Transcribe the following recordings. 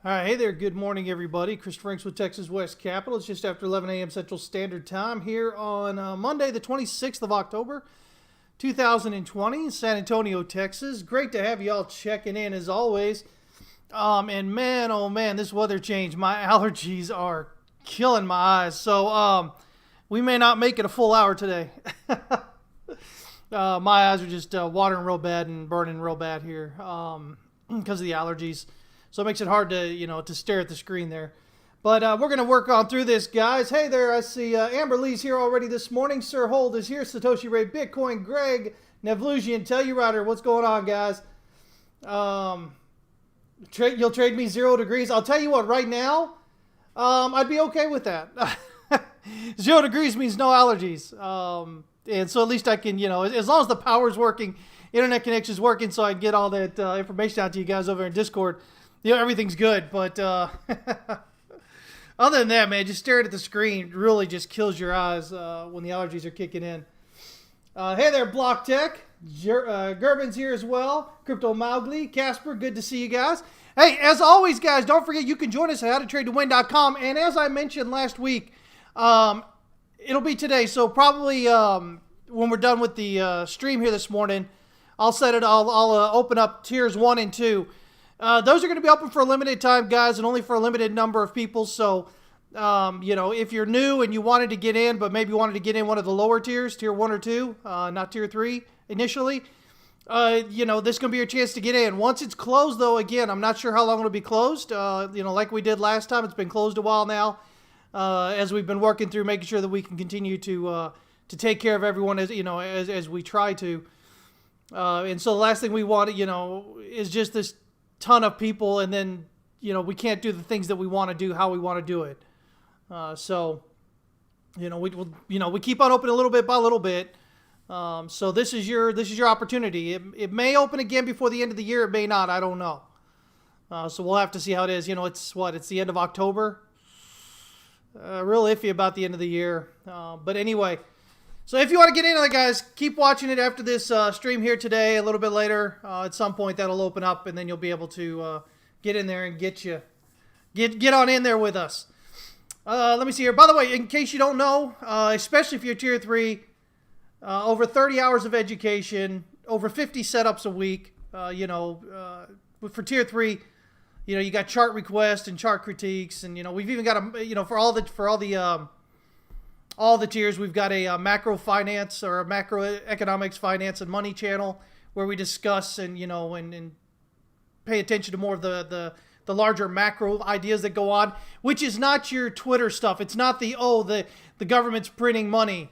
All right, hey there. Good morning, everybody. Chris Franks with Texas West Capital. It's just after 11 a.m. Central Standard Time here on Monday, the 26th of October, 2020, San Antonio, Texas. Great to have you all checking in as always. And man, oh man, this weather change. My allergies are killing my eyes. So we may not make it a full hour today. My eyes are just watering real bad and burning real bad here because of the allergies. So it makes it hard to stare at the screen there. But we're going to work on through this, guys. Hey there, I see Amber Lee's here already this morning. Sir Hold is here. Satoshi Ray Bitcoin. Greg Nevlusian, Telluride. What's going on, guys? You'll trade me 0 degrees. I'll tell you what, right now, I'd be okay with that. 0 degrees means no allergies. And so at least I can, as long as the power's working, internet connection's working, so I can get all that information out to you guys over in Discord. Everything's good, but other than that, man, just staring at the screen really just kills your eyes when the allergies are kicking in. Hey there, Block Tech. Gerben's here as well. Crypto Mowgli. Casper, good to see you guys. Hey, as always, guys, don't forget you can join us at howtotradetowin.com. And as I mentioned last week, it'll be today. So probably when we're done with the stream here this morning, I'll open up tiers 1 and 2. Those are going to be open for a limited time, guys, and only for a limited number of people. So, if you're new and you wanted to get in, but maybe wanted to get in one of the lower tiers, tier 1 or 2, not tier 3 initially, this is going to be your chance to get in. Once it's closed, though, again, I'm not sure how long it'll be closed. Like we did last time, it's been closed a while now, as we've been working through making sure that we can continue to take care of everyone as we try to. And so the last thing we want, is just this ton of people, and then we can't do the things that we want to do how we want to do it. We keep on opening a little bit by little bit. So this is your opportunity. It may open again before the end of the year. It may not. I don't know. So we'll have to see how it is. It's the end of October. Real iffy about the end of the year. But anyway. So if you want to get into it, guys, keep watching it after this stream here today. A little bit later, at some point, that'll open up, and then you'll be able to get in there and get on in there with us. Let me see here. By the way, in case you don't know, especially if you're tier 3, over 30 hours of education, over 50 setups a week. For tier 3, you got chart requests and chart critiques, and we've even got for all the tiers, we've got a macro finance or a macroeconomics, finance, and money channel where we discuss and pay attention to more of the larger macro ideas that go on, which is not your Twitter stuff. It's not the government's printing money.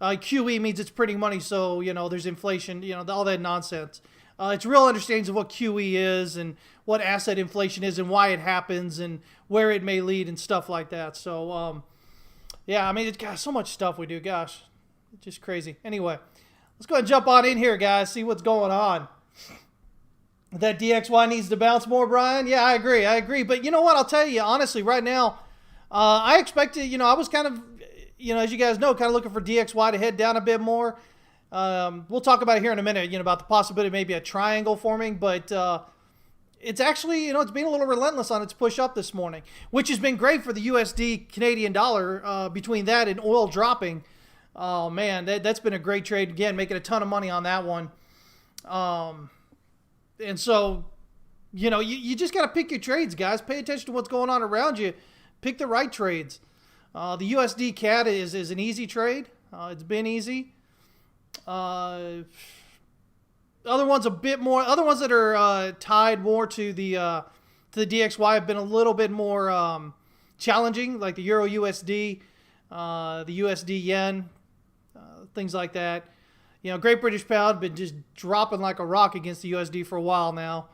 QE means it's printing money, so there's inflation. All that nonsense. It's real understandings of what QE is and what asset inflation is and why it happens and where it may lead and stuff like that. So. Yeah, I mean, it's got so much stuff we do. Gosh, it's just crazy. Anyway, let's go ahead and jump on in here, guys, see what's going on. That DXY needs to bounce more, Brian? Yeah, I agree. But you know what? I'll tell you, honestly, right now, I expected, I was kind of, as you guys know, kind of looking for DXY to head down a bit more. We'll talk about it here in a minute, about the possibility of maybe a triangle forming, but it's actually, it's been a little relentless on its push up this morning, which has been great for the USD Canadian dollar. Between that and oil dropping, oh man, that's been a great trade. Again, making a ton of money on that one. And so, you just got to pick your trades, guys. Pay attention to what's going on around you. Pick the right trades. The USD CAD is an easy trade. It's been easy. Other ones a bit more. Other ones that are tied more to the DXY have been a little bit more challenging, like the Euro USD, the USD Yen, things like that. Great British Pound been just dropping like a rock against the USD for a while now.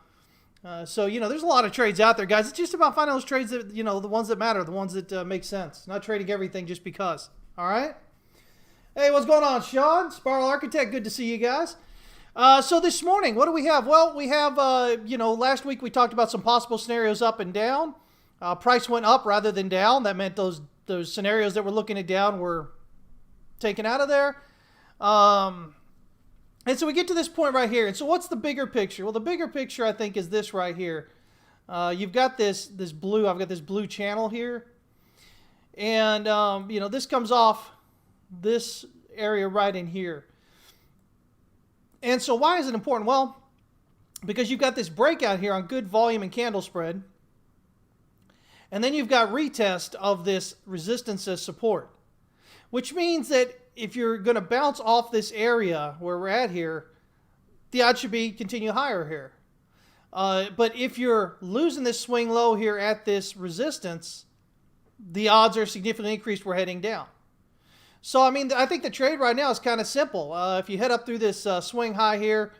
So there's a lot of trades out there, guys. It's just about finding those trades that the ones that matter, the ones that make sense. Not trading everything just because. All right. Hey, what's going on, Sean? Spiral Architect, good to see you guys. So this morning, what do we have? Well, we have, last week we talked about some possible scenarios up and down. Price went up rather than down. That meant those scenarios that we're looking at down were taken out of there. And so we get to this point right here. And so what's the bigger picture? Well, the bigger picture, I think, is this right here. You've got this blue. I've got this blue channel here, and this comes off this area right in here. And so why is it important? Well, because you've got this breakout here on good volume and candle spread, and then you've got retest of this resistance as support, which means that if you're going to bounce off this area where we're at here, the odds should be continue higher here. But if you're losing this swing low here at this resistance, the odds are significantly increased we're heading down. So, I mean, I think the trade right now is kind of simple. If you head up through this swing high here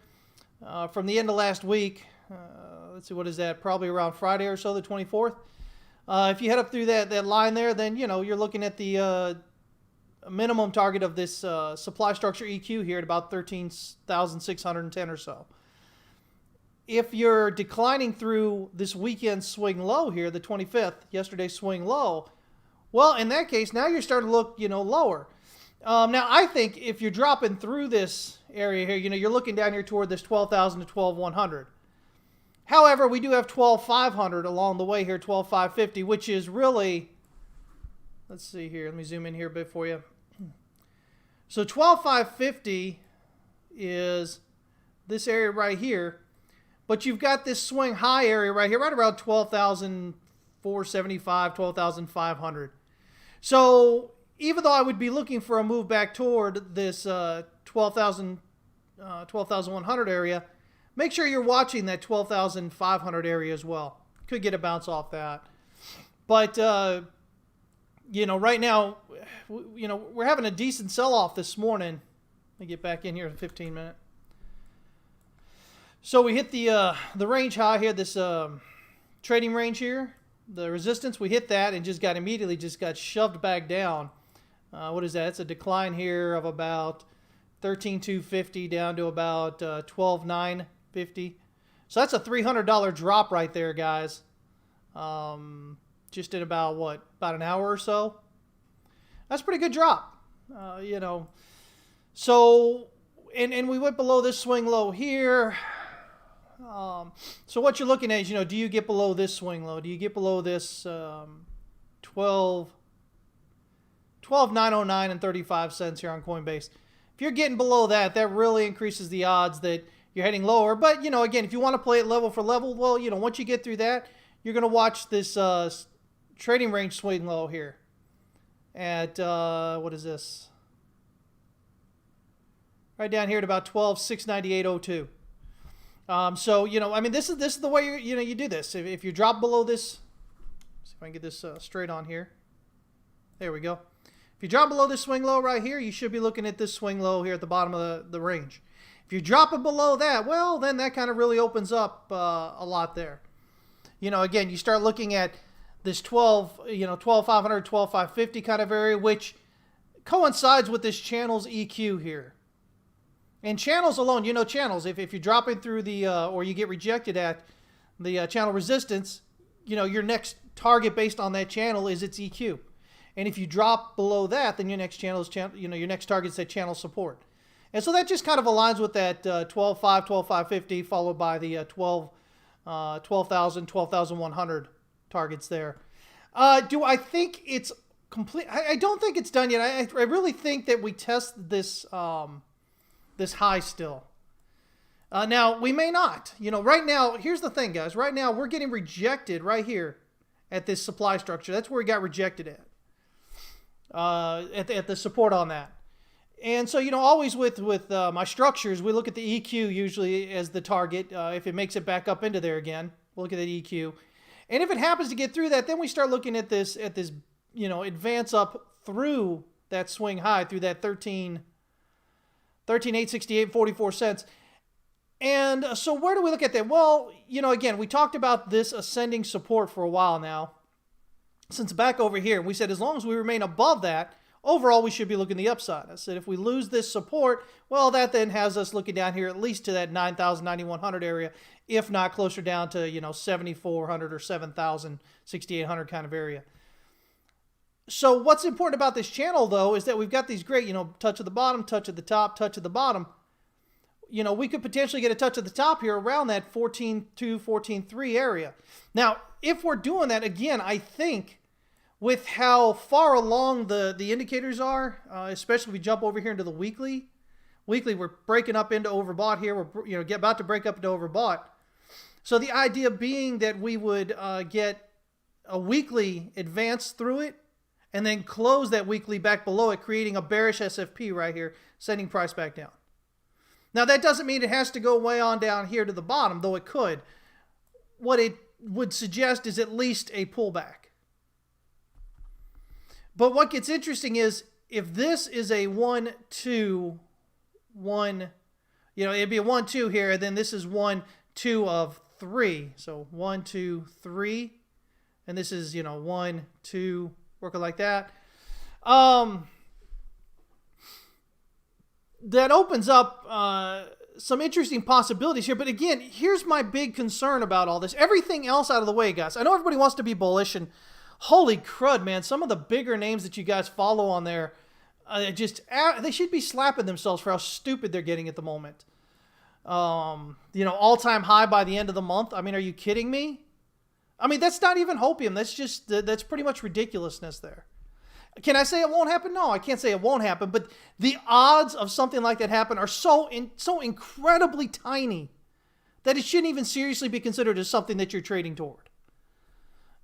from the end of last week, let's see, what is that? Probably around Friday or so, the 24th. If you head up through that line there, then, you're looking at the minimum target of this supply structure EQ here at about 13,610 or so. If you're declining through this weekend swing low here, the 25th, yesterday's swing low, well, in that case, now you're starting to look, lower. Now, I think if you're dropping through this area here, you're looking down here toward this 12,000 to 12,100. However, we do have 12,500 along the way here, 12,550, which is really, let's see here. Let me zoom in here a bit for you. So 12,550 is this area right here. But you've got this swing high area right here, right around 12,475, 12,500. So even though I would be looking for a move back toward this 12,100 area, make sure you're watching that 12,500 area as well. Could get a bounce off that. But, right now, we're having a decent sell-off this morning. Let me get back in here in 15 minutes. So we hit the range high here, this trading range here, the resistance. We hit that and immediately got shoved back down. What is that? It's a decline here of about 13,250 down to about 12,950. So that's a $300 drop right there, guys. Just in about an hour or so. That's a pretty good drop. So and we went below this swing low here. So what you're looking at is, do you get below this swing low? Do you get below this 12,909 and 35 cents here on Coinbase? If you're getting below that, that really increases the odds that you're heading lower. But, again, if you want to play it level for level, well, once you get through that, you're going to watch this trading range swing low here at, what is this? Right down here at about 12,698.02. So, this is the way you do this. If you drop below this, see if I can get this straight on here. There we go. If you drop below this swing low right here, you should be looking at this swing low here at the bottom of the range. If you're dropping below that, well, then that kind of really opens up a lot there. Again, you start looking at this 12,500, 12,550 kind of area, which coincides with this channel's EQ here. And channels alone, channels, if you're dropping through the, or you get rejected at the channel resistance, your next target based on that channel is its EQ. And if you drop below that, then your next channel is, your next target is that channel support. And so that just kind of aligns with that 12,500, 12,550, followed by the 12,000, 12,100 targets there. Do I think it's complete? I don't think it's done yet. I really think that we test this this high still. Now, we may not. Right now, here's the thing, guys. Right now, we're getting rejected right here at this supply structure. That's where we got rejected at the support on that. And so, always with my structures, we look at the EQ usually as the target. If it makes it back up into there again, we'll look at that EQ. And if it happens to get through that, then we start looking at this advance up through that swing high, through that 13,868.44 cents. And so where do we look at that? Well, again, we talked about this ascending support for a while now, since back over here. We said as long as we remain above that, overall we should be looking the upside. I said if we lose this support, well, that then has us looking down here at least to that 9,000, 9,100 area, if not closer down to, 7,400 or 7,000, 6,800 kind of area. So what's important about this channel, though, is that we've got these great, touch of the bottom, touch of the top, touch of the bottom. we could potentially get a touch at the top here around that 14.2, 14.3 area. Now, if we're doing that, again, I think with how far along the indicators are, especially if we jump over here into the weekly, we're breaking up into overbought here. We're about to break up into overbought. So the idea being that we would get a weekly advance through it and then close that weekly back below it, creating a bearish SFP right here, sending price back down. Now, that doesn't mean it has to go way on down here to the bottom, though it could. What it would suggest is at least a pullback. But what gets interesting is if this is a 1, 2, 1, it'd be a 1, 2 here, and then this is 1, 2 of 3. So 1, 2, 3. And this is, 1, 2, working like that. That opens up some interesting possibilities here. But again, here's my big concern about all this. Everything else out of the way, guys. I know everybody wants to be bullish, and holy crud, man. Some of the bigger names that you guys follow on there, they should be slapping themselves for how stupid they're getting at the moment. All-time high by the end of the month. I mean, are you kidding me? I mean, that's not even hopium. That's pretty much ridiculousness there. Can I say it won't happen? No, I can't say it won't happen. But the odds of something like that happen are so incredibly tiny that it shouldn't even seriously be considered as something that you're trading toward.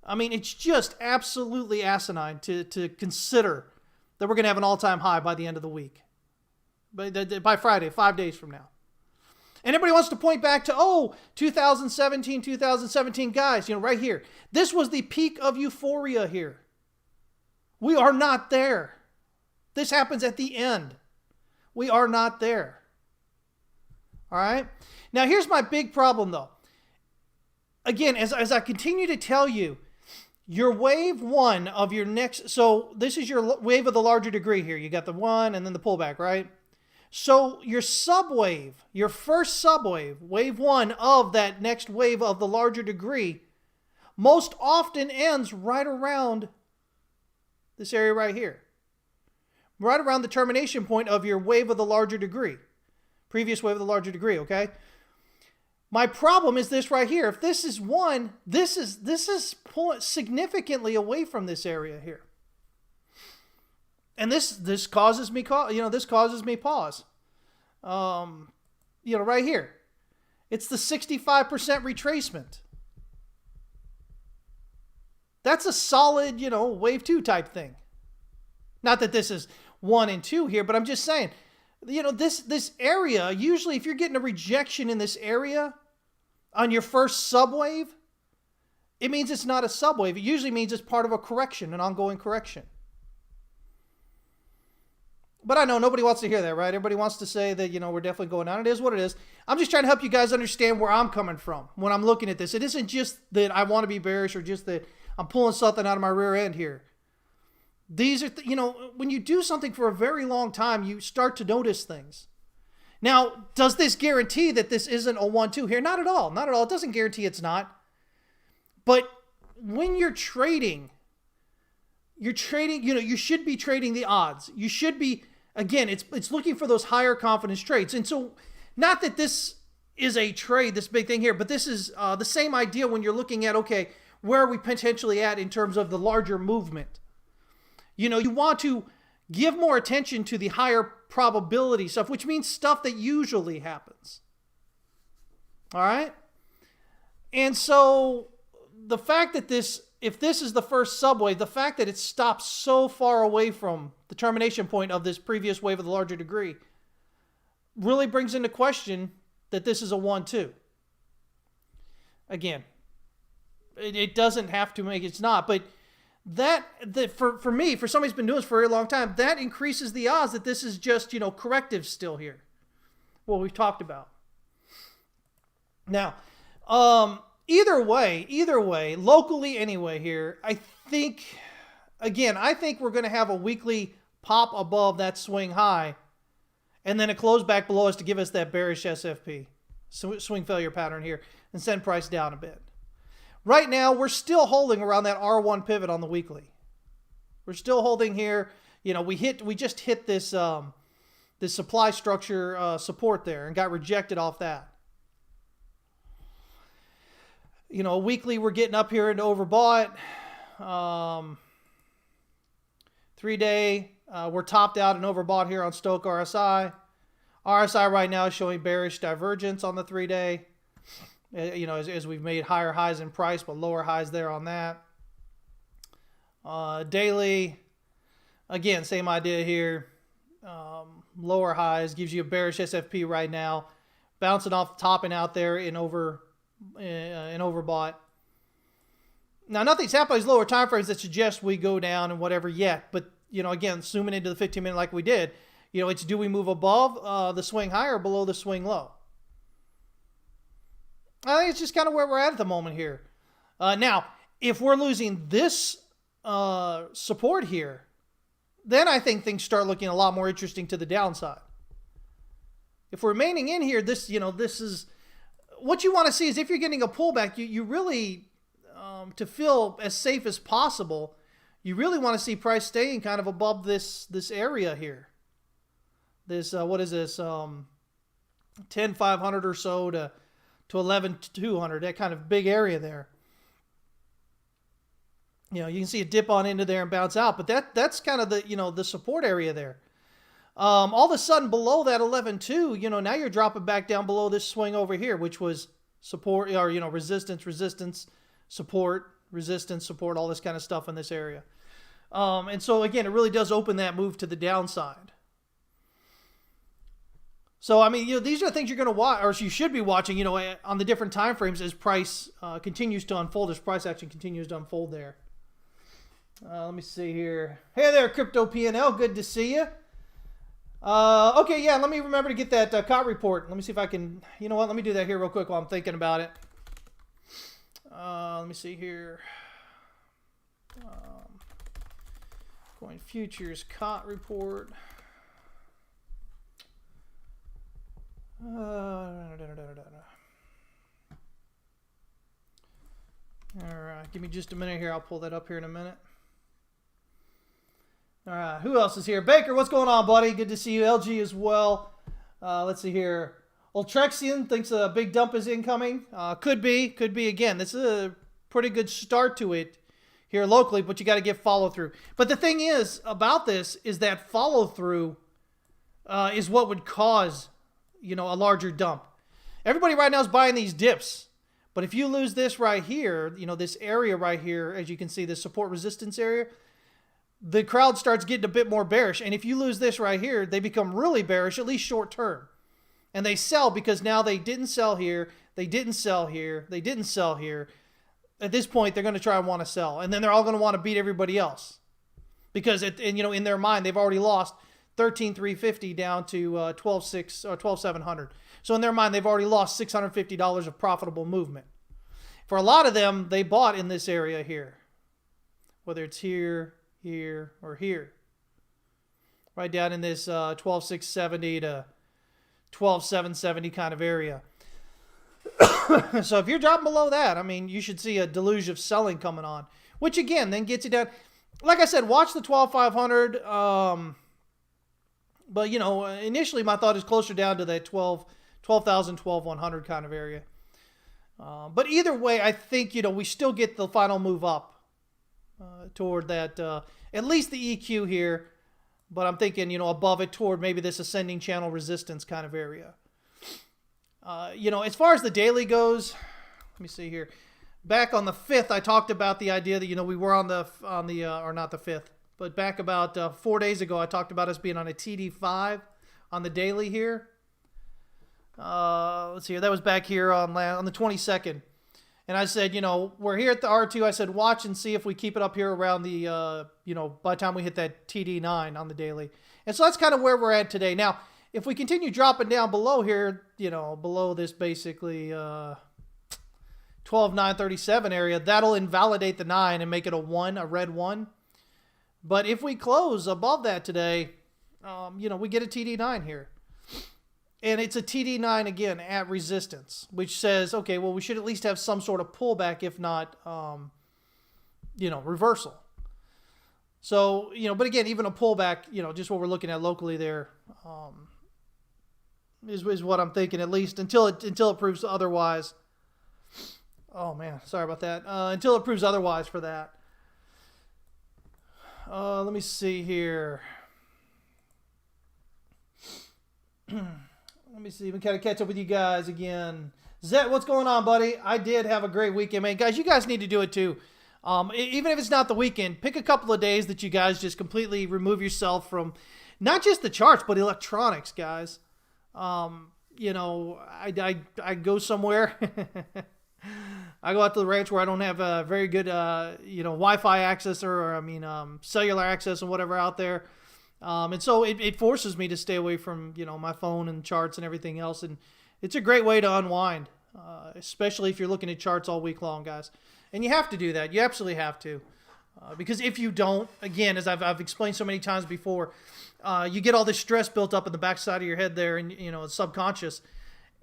I mean, it's just absolutely asinine to consider that we're going to have an all-time high by the end of the week. By Friday, 5 days from now. And everybody wants to point back to, 2017, guys, right here. This was the peak of euphoria here. We are not there. This happens at the end. We are not there. All right? Now, here's my big problem, though. Again, as I continue to tell you, your wave one of your next... So this is your wave of the larger degree here. You got the one and then the pullback, right? So your subwave, your first subwave, wave one of that next wave of the larger degree, most often ends right around this area right here. Right around the termination point of your wave of the larger degree. Previous wave of the larger degree, okay? My problem is this right here. If this is one, this is pulling significantly away from this area here. And this causes me pause. Right here. It's the 65% retracement. That's a solid, wave 2 type thing. Not that this is 1 and 2 here, but I'm just saying, this area, usually if you're getting a rejection in this area on your first subwave, it means it's not a subwave. It usually means it's part of a correction, an ongoing correction. But I know nobody wants to hear that, right? Everybody wants to say that, we're definitely going down. It is what it is. I'm just trying to help you guys understand where I'm coming from when I'm looking at this. It isn't just that I want to be bearish or just that I'm pulling something out of my rear end here. These are, when you do something for a very long time, you start to notice things. Now, does this guarantee that this isn't a 1-2 here? Not at all. Not at all. It doesn't guarantee it's not. But when you're trading, you should be trading the odds. You should be, again, it's looking for those higher confidence trades. And so, not that this is a trade, this big thing here, but this is the same idea when you're looking at, okay, where are we potentially at in terms of the larger movement? You want to give more attention to the higher probability stuff, which means stuff that usually happens. All right? And so the fact that if this is the first subwave, the fact that it stops so far away from the termination point of this previous wave of the larger degree really brings into question that this is a 1-2. Again, it doesn't have to make it's not, but for me, for somebody who's been doing this for a very long time, that increases the odds that this is just, corrective still here. What we've talked about. Now, either way, locally anyway here, I think we're going to have a weekly pop above that swing high and then a close back below us to give us that bearish SFP, swing failure pattern here, and send price down a bit. Right now, we're still holding around that R1 pivot on the weekly. We're still holding here. We just hit this this supply structure support there and got rejected off that. Weekly we're getting up here into overbought. 3-day we're topped out and overbought here on Stochk RSI. RSI right now is showing bearish divergence on the 3-day. As we've made higher highs in price but lower highs there on that. Daily, again, same idea here. Lower highs gives you a bearish SFP right now, bouncing off, topping out there in overbought. Now, nothing's happened on these lower time frames that suggest we go down and whatever yet. But again, zooming into the 15-minute like we did, it's do we move above the swing high or below the swing low? I think it's just kind of where we're at the moment here. Now, if we're losing this support here, then I think things start looking a lot more interesting to the downside. If we're remaining in here, this is what you want to see. Is if you're getting a pullback, you really, to feel as safe as possible, you really want to see price staying kind of above this area here. This what is this? 10,500 or so to 11,200, that kind of big area there. You can see it dip on into there and bounce out, but that's kind of the support area there. All of a sudden below that 11.2, now you're dropping back down below this swing over here, which was support or resistance, support, resistance, support, all this kind of stuff in this area. And so again, it really does open that move to the downside. So, I mean, these are the things you're going to watch, or you should be watching, on the different time frames as price continues to unfold, as price action continues to unfold there. Let me see here. Hey there, Crypto PNL. Good to see you. Okay, yeah, let me remember to get that COT report. Let me see if I can, let me do that here real quick while I'm thinking about it. Let me see here. Coin futures COT report. All right, give me just a minute here. I'll pull that up here in a minute. All right, who else is here? Baker, what's going on, buddy? Good to see you. LG as well. Let's see here. Ultrexian thinks a big dump is incoming. Could be again. This is a pretty good start to it here locally, but you got to get follow through. But the thing is about this is that follow through is what would cause a larger dump. Everybody right now is buying these dips. But if you lose this right here, this area right here, as you can see, this support resistance area, the crowd starts getting a bit more bearish. And if you lose this right here, they become really bearish, at least short term. And they sell because now they didn't sell here, they didn't sell here, they didn't sell here. At this point, they're going to try and want to sell. And then they're all going to want to beat everybody else. Because, in their mind, they've already lost 13,350 down to 12,600 or 12,700. So in their mind, they've already lost $650 of profitable movement. For a lot of them, they bought in this area here, whether it's here, here, or here. Right down in this 12,670 to 12,770 kind of area. So if you're dropping below that, I mean, you should see a deluge of selling coming on, which again then gets you down. Like I said, watch the 12,500. But initially my thought is closer down to that 12,000, 12,100 kind of area. But either way, I think we still get the final move up toward that, at least the EQ here. But I'm thinking, above it toward maybe this ascending channel resistance kind of area. As far as the daily goes, let me see here. Back on the 5th, I talked about the idea that, we were on the or not the 5th, but back about 4 days ago, I talked about us being on a TD5 on the daily here. Let's see here. That was back here on the 22nd. And I said, we're here at the R2. I said, watch and see if we keep it up here around the, by the time we hit that TD9 on the daily. And so that's kind of where we're at today. Now, if we continue dropping down below here, below this basically 12,937 area, that'll invalidate the 9 and make it a 1, a red 1. But if we close above that today, we get a TD9 here. And it's a TD9 again at resistance, which says, okay, well, we should at least have some sort of pullback, if not, reversal. So, but again, even a pullback, just what we're looking at locally there, is what I'm thinking, at least until it proves otherwise. Oh man, sorry about that. Until it proves otherwise for that. Let me see here. Let me see. We kind of catch up with you guys again. Zet, what's going on, buddy? I did have a great weekend, man. Guys, you guys need to do it too. Even if it's not the weekend, pick a couple of days that you guys just completely remove yourself from not just the charts, but electronics, guys. I go somewhere. I go out to the ranch where I don't have a very good, Wi-Fi access or cellular access and whatever out there. And so it forces me to stay away from, my phone and charts and everything else. And it's a great way to unwind, especially if you're looking at charts all week long, guys. And you have to do that. You absolutely have to. Because if you don't, again, as I've explained so many times before, you get all this stress built up in the backside of your head there and, it's subconscious.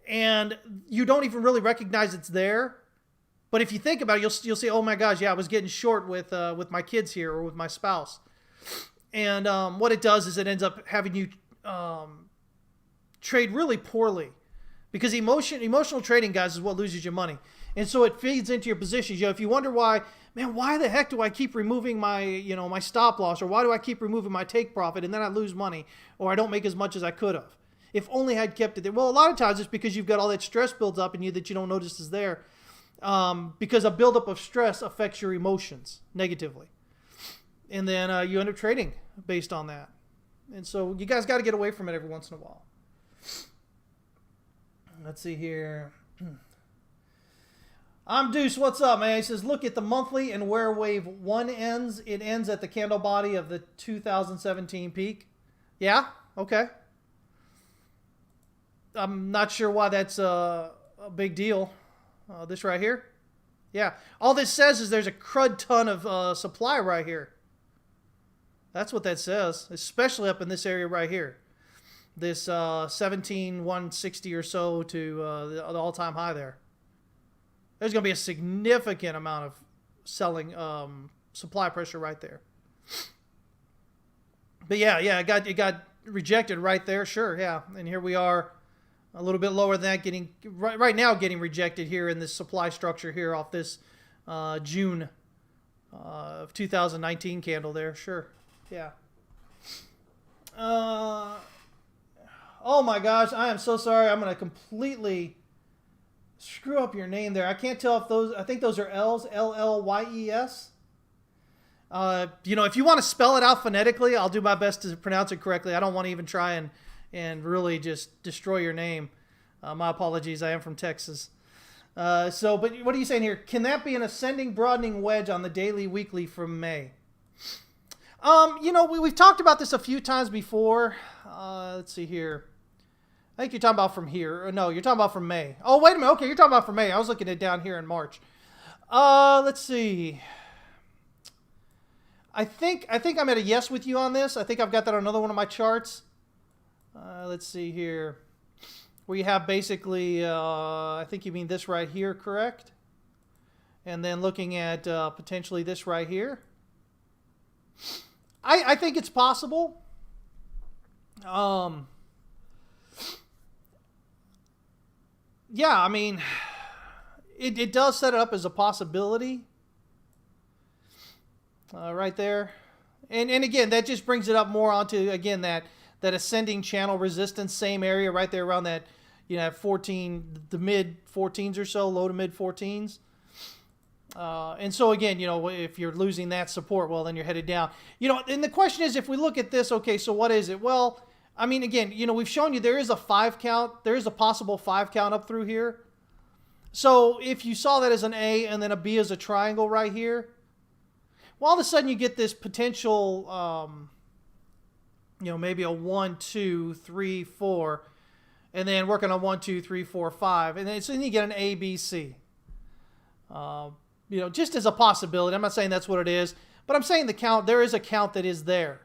And you don't even really recognize it's there. But if you think about it, you'll say, oh my gosh, yeah, I was getting short with my kids here or with my spouse. And what it does is it ends up having you trade really poorly. Because emotional trading, guys, is what loses you money. And so it feeds into your positions. If you wonder why the heck do I keep removing my, my stop loss, or why do I keep removing my take profit and then I lose money, or I don't make as much as I could have? If only I'd kept it there. Well, a lot of times it's because you've got all that stress built up in you that you don't notice is there. Because a buildup of stress affects your emotions negatively. And then you end up trading based on that. And so you guys got to get away from it every once in a while. Let's see here. I'm Deuce. What's up, man? He says, look at the monthly and where wave 1 ends. It ends at the candle body of the 2017 peak. Yeah? Okay. I'm not sure why that's a big deal. This right here. Yeah. All this says is there's a crud ton of supply right here. That's what that says, especially up in this area right here. This 17,160 or so to the all-time high there. There's going to be a significant amount of selling supply pressure right there. But yeah, it got rejected right there. Sure, yeah. And here we are a little bit lower than that, getting rejected here in this supply structure here off this June of 2019 candle there. Sure, yeah. Oh my gosh, I am so sorry. I'm going to completely screw up your name there. I can't tell if those, I think those are L's, L-L-Y-E-S. If you want to spell it out phonetically, I'll do my best to pronounce it correctly. I don't want to even try and really just destroy your name. My apologies. I am from Texas. But what are you saying here? Can that be an ascending broadening wedge on the daily, weekly from May? We've talked about this a few times before. Let's see here. I think you're talking about from here. No, you're talking about from May. Oh, wait a minute. Okay, you're talking about from May. I was looking at down here in March. Let's see. I think I'm at a yes with you on this. I think I've got that on another one of my charts. Let's see here. Where you have basically, I think you mean this right here, correct? And then looking at potentially this right here. I think it's possible. Yeah, I mean, it does set it up as a possibility. Right there. And again, that just brings it up more onto, again, that ascending channel resistance, same area right there around that, 14, the mid 14s or so, low to mid 14s. And so again, if you're losing that support, well, then you're headed down. And the question is, if we look at this, okay, so what is it? Well, I mean, again, we've shown you there is a 5 count. There is a possible 5 count up through here. So if you saw that as an A and then a B as a triangle right here, well, all of a sudden you get this potential, maybe a 1, 2, 3, 4, and then working on 1, 2, 3, 4, 5, and then you get an A, B, C. Just as a possibility. I'm not saying that's what it is, but I'm saying there is a count that is there.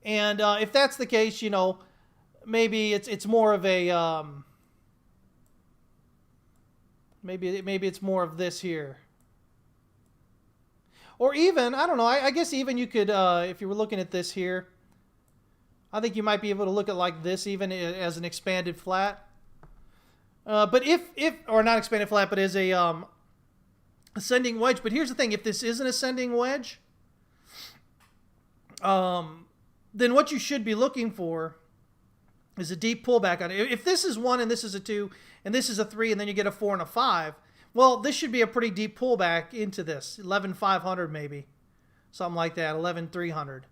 And if that's the case, maybe it's more of a maybe it's more of this here. Or even, I don't know, I guess even you could, if you were looking at this here, I think you might be able to look at like this even as an expanded flat. But if or not expanded flat, but as a ascending wedge. But here's the thing: if this is an ascending wedge, then what you should be looking for is a deep pullback on it. If this is 1 and this is a 2 and this is a 3 and then you get a 4 and a 5, well, this should be a pretty deep pullback into this 11,500 maybe, something like that, 11,300.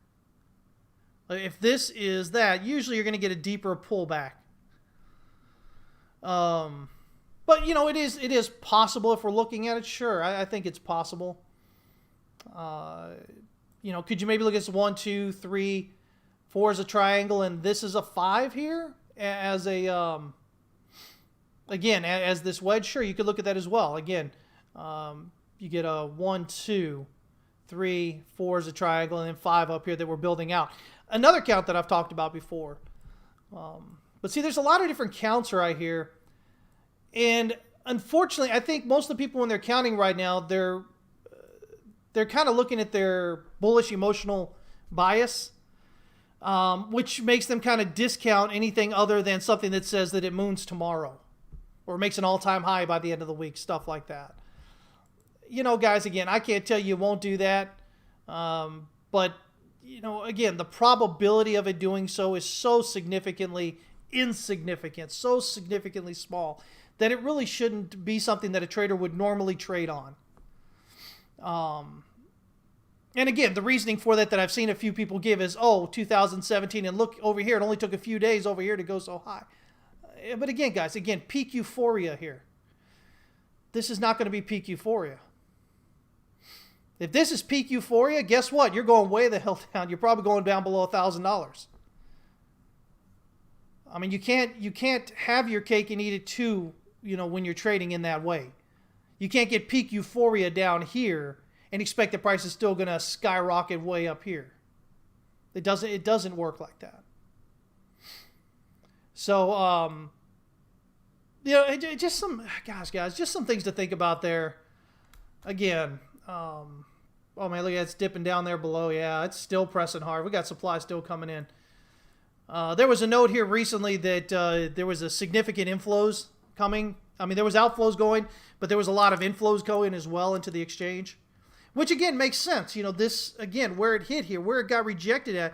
If this is that, usually you're going to get a deeper pullback. But you know, it is possible if we're looking at it. Sure, I think it's possible. You know, could you maybe look at this 1, 2, 3, 4 as a triangle, and this is a 5 here as a again as this wedge? Sure, you could look at that as well. Again, you get a 1, 2, 3, 4 as a triangle, and then 5 up here that we're building out. Another count that I've talked about before. But see, there's a lot of different counts right here. And unfortunately, I think most of the people when they're counting right now, they're kind of looking at their bullish emotional bias, which makes them kind of discount anything other than something that says that it moons tomorrow or makes an all-time high by the end of the week, stuff like that. You know, guys, again, I can't tell you it won't do that. But, you know, again, the probability of it doing so is so significantly insignificant, so significantly small, that it really shouldn't be something that a trader would normally trade on. And again, the reasoning for that I've seen a few people give is, 2017, and look over here, it only took a few days over here to go so high. But again, guys, peak euphoria here. This is not going to be peak euphoria. If this is peak euphoria, guess what? You're going way the hell down. You're probably going down below $1,000. I mean, you can't have your cake and eat it too, you know, when you're trading in that way. You can't get peak euphoria down here and expect the price is still going to skyrocket way up here. It doesn't work like that. So, you know, just some, guys, just some things to think about there. Again, oh man, look at it, it's dipping down there below. Yeah, it's still pressing hard. We got supply still coming in. There was a note here recently that there was a significant inflows coming. I mean, there was outflows going, but there was a lot of inflows going as well into the exchange, which again makes sense. You know, this again where it hit here, where it got rejected at,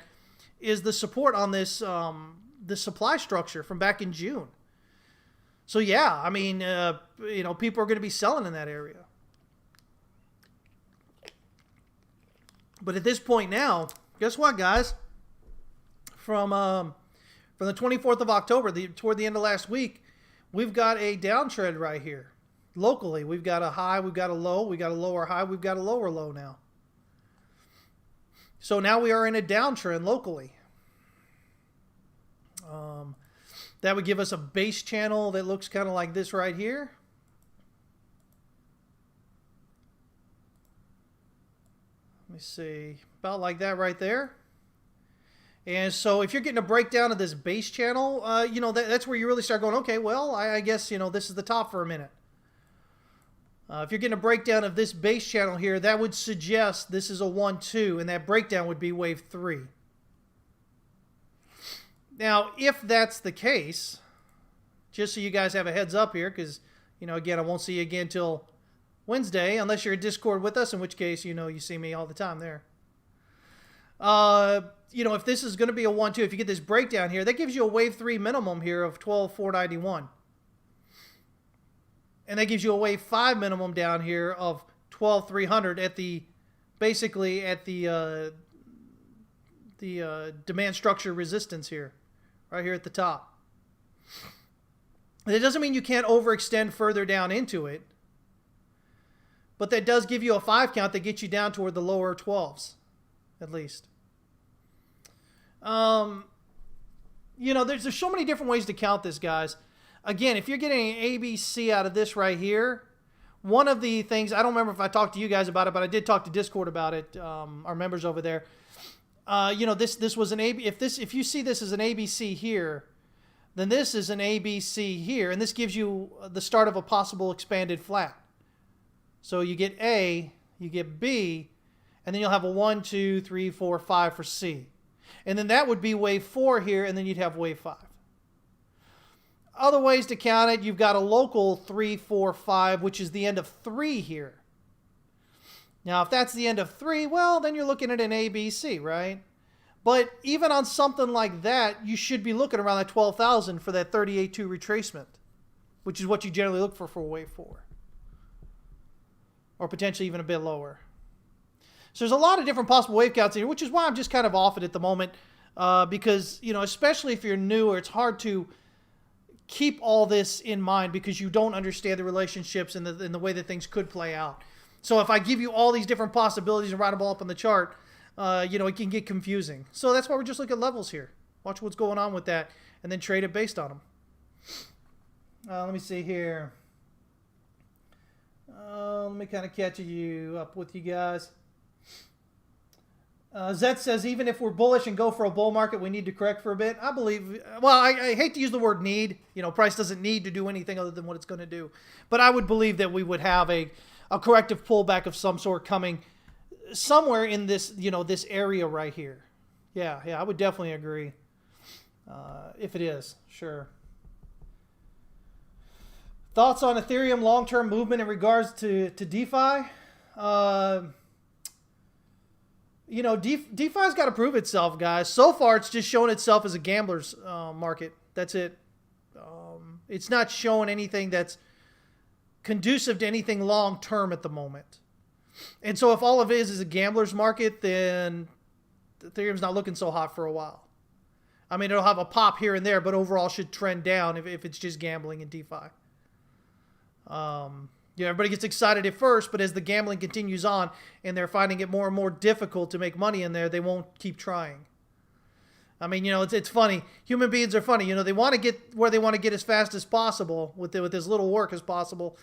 is the support on this the supply structure from back in June. So yeah, I mean, you know, people are going to be selling in that area. But at this point now, guess what, guys? From the 24th of October, toward the end of last week, we've got a downtrend right here. Locally, we've got a high, we've got a low, we've got a lower high, we've got a lower low now. So now we are in a downtrend locally. That would give us a base channel that looks kind of like this right here. Let me see, about like that right there. And so if you're getting a breakdown of this base channel, you know, that's where you really start going, okay, well, I guess, you know, this is the top for a minute. If you're getting a breakdown of this base channel here, that would suggest this is a 1-2, and that breakdown would be wave 3. Now, if that's the case, just so you guys have a heads up here, because, you know, again, I won't see you again till Wednesday, unless you're in Discord with us, in which case, you know, you see me all the time there. You know, if this is going to be a 1-2, if you get this breakdown here, that gives you a wave 3 minimum here of 12,491. And that gives you a wave 5 minimum down here of 12,300 at the, basically at the demand structure resistance here, right here at the top. And it doesn't mean you can't overextend further down into it, but that does give you a 5 count that gets you down toward the lower 12s, at least. You know, there's so many different ways to count this, guys. Again, if you're getting an ABC out of this right here, one of the things, I don't remember if I talked to you guys about it, but I did talk to Discord about it, our members over there. You know, this was an AB. If you see this as an ABC here, then this is an ABC here, and this gives you the start of a possible expanded flat. So you get A, you get B, And then you'll have a 1, 2, 3, 4, 5 for C. And then that would be wave 4 here, and then you'd have wave 5. Other ways to count it, you've got a local 3, 4, 5, which is the end of 3 here. Now, if that's the end of 3, well, then you're looking at an A, B, C, right? But even on something like that, you should be looking around that 12,000 for that 38.2 retracement, which is what you generally look for wave 4. Or potentially even a bit lower. So there's a lot of different possible wave counts here, which is why I'm just kind of off it at the moment. Because, you know, especially if you're newer, it's hard to keep all this in mind because you don't understand the relationships and the way that things could play out. So if I give you all these different possibilities and write them all up on the chart, you know, it can get confusing. So that's why we're just looking at levels here. Watch what's going on with that and then trade it based on them. Let me see here. Let me kind of catch you up with you guys. Zet says, even if we're bullish and go for a bull market, we need to correct for a bit. I believe, well, I hate to use the word need. You know, price doesn't need to do anything other than what it's going to do. But I would believe that we would have a corrective pullback of some sort coming somewhere in this, you know, this area right here. Yeah, I would definitely agree. If it is, sure. Thoughts on Ethereum long-term movement in regards to DeFi? You know, DeFi's got to prove itself, guys. So far, it's just shown itself as a gambler's market. That's it. It's not showing anything that's conducive to anything long-term at the moment. And so if all of it is a gambler's market, then Ethereum's not looking so hot for a while. I mean, it'll have a pop here and there, but overall should trend down if it's just gambling and DeFi. Yeah, everybody gets excited at first, but as the gambling continues on and they're finding it more and more difficult to make money in there, they won't keep trying. I mean, you know, it's funny. Human beings are funny. You know, they want to get where they want to get as fast as possible with as little work as possible.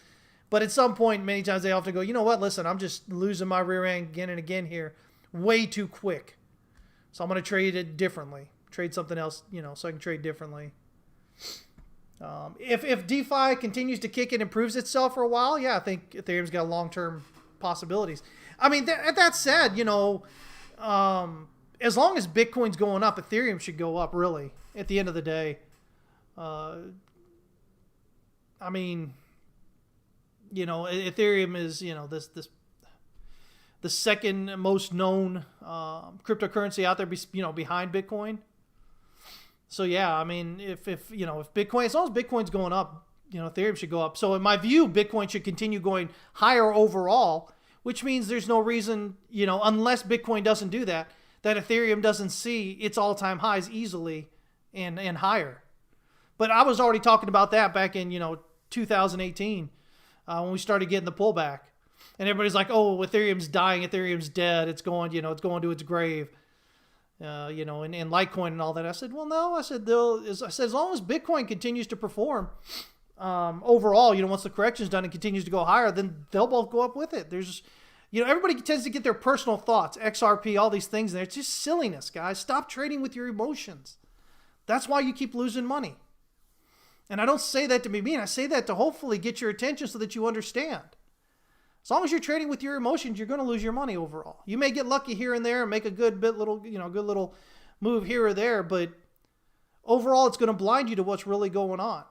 But at some point, many times they have to go, you know what, listen, I'm just losing my rear end again and again here way too quick. So I'm going to trade it differently. Trade something else, you know, so I can trade differently. If DeFi continues to kick and improves itself for a while, yeah, I think Ethereum's got long-term possibilities. I mean, that said, you know, as long as Bitcoin's going up, Ethereum should go up, really, at the end of the day. I mean, you know, Ethereum is, you know, the second most known cryptocurrency out there, you know, behind Bitcoin. So yeah, I mean, if you know, if Bitcoin, as long as Bitcoin's going up, you know, Ethereum should go up. So in my view, Bitcoin should continue going higher overall, which means there's no reason, you know, unless Bitcoin doesn't do that, that Ethereum doesn't see its all-time highs easily and higher. But I was already talking about that back in, you know, 2018 when we started getting the pullback, and everybody's like, "Oh, Ethereum's dying, Ethereum's dead, it's going, you know, it's going to its grave." You know, and Litecoin and all that. I said, well, no. I said, as long as Bitcoin continues to perform overall, you know, once the correction's done and continues to go higher, then they'll both go up with it. There's, you know, everybody tends to get their personal thoughts, XRP, all these things in there. It's just silliness, guys. Stop trading with your emotions. That's why you keep losing money. And I don't say that to be mean. I say that to hopefully get your attention so that you understand. As long as you're trading with your emotions, you're going to lose your money overall. You may get lucky here and there and make a good little move here or there, but overall it's going to blind you to what's really going on.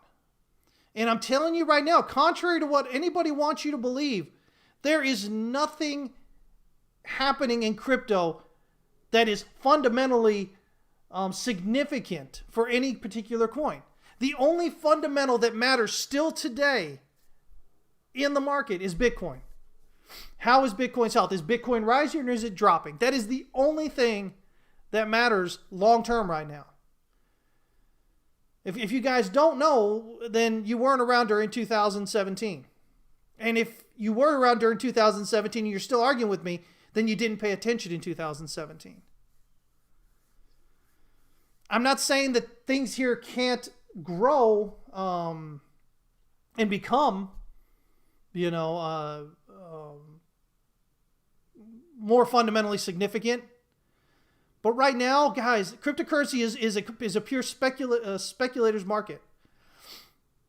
And I'm telling you right now, contrary to what anybody wants you to believe, there is nothing happening in crypto that is fundamentally significant for any particular coin. The only fundamental that matters still today in the market is Bitcoin. How is Bitcoin's health? Is Bitcoin rising or is it dropping? That is the only thing that matters long term right now. If you guys don't know, then you weren't around during 2017. And if you were around during 2017 and you're still arguing with me, then you didn't pay attention in 2017. I'm not saying that things here can't grow and become, you know, more fundamentally significant. But right now, guys, cryptocurrency is a pure speculator's market.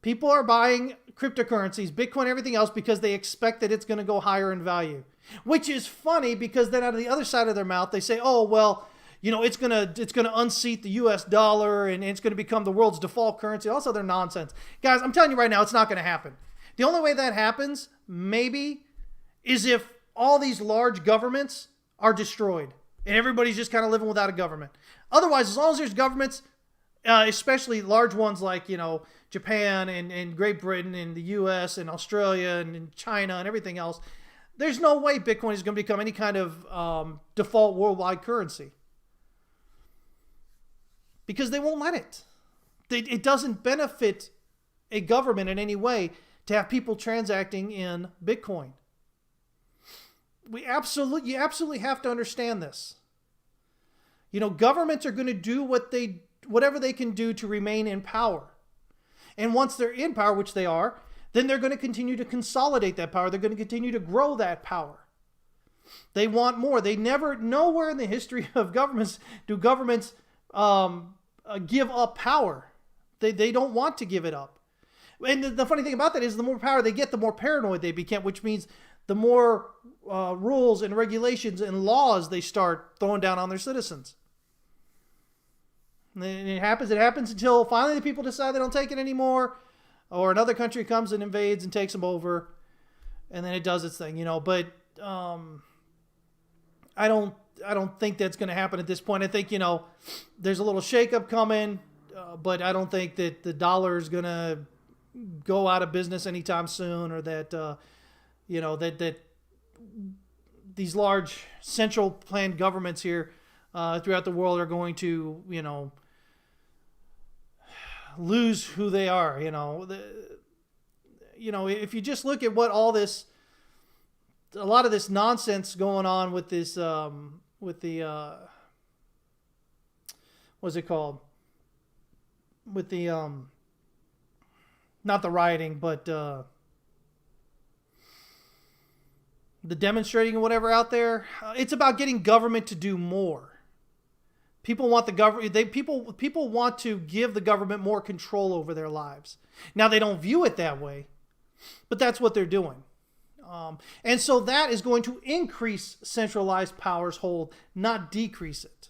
People are buying cryptocurrencies, Bitcoin, everything else, because they expect that it's going to go higher in value. Which is funny because then out of the other side of their mouth, they say, oh, well, it's gonna unseat the U.S. dollar and it's gonna become the world's default currency. Also, they're nonsense. Guys, I'm telling you right now, it's not gonna happen. The only way that happens, maybe, is if all these large governments are destroyed and everybody's just kind of living without a government. Otherwise, as long as there's governments, especially large ones like, Japan and Great Britain and the U.S. and Australia and China and everything else, there's no way Bitcoin is going to become any kind of default worldwide currency. Because they won't let it. It doesn't benefit a government in any way to have people transacting in Bitcoin. You absolutely have to understand this. Governments are going to do whatever they can do to remain in power. And once they're in power, which they are, then they're going to continue to consolidate that power. They're going to continue to grow that power. They want more. Nowhere in the history of governments do governments give up power. They don't want to give it up. And the funny thing about that is the more power they get, the more paranoid they become, which means the more rules and regulations and laws they start throwing down on their citizens. And it happens until finally the people decide they don't take it anymore, or another country comes and invades and takes them over, and then it does its thing, But I don't think that's going to happen at this point. I think there's a little shakeup coming, but I don't think that the dollar is going to go out of business anytime soon, or that that these large central planned governments here throughout the world are going to lose who they are. If you just look at what a lot of this nonsense going on with this what's it called, with the not the rioting, but the demonstrating and whatever out there, it's about getting government to do more. People want the government. People want to give the government more control over their lives. Now they don't view it that way, but that's what they're doing. And so that is going to increase centralized power's hold, not decrease it.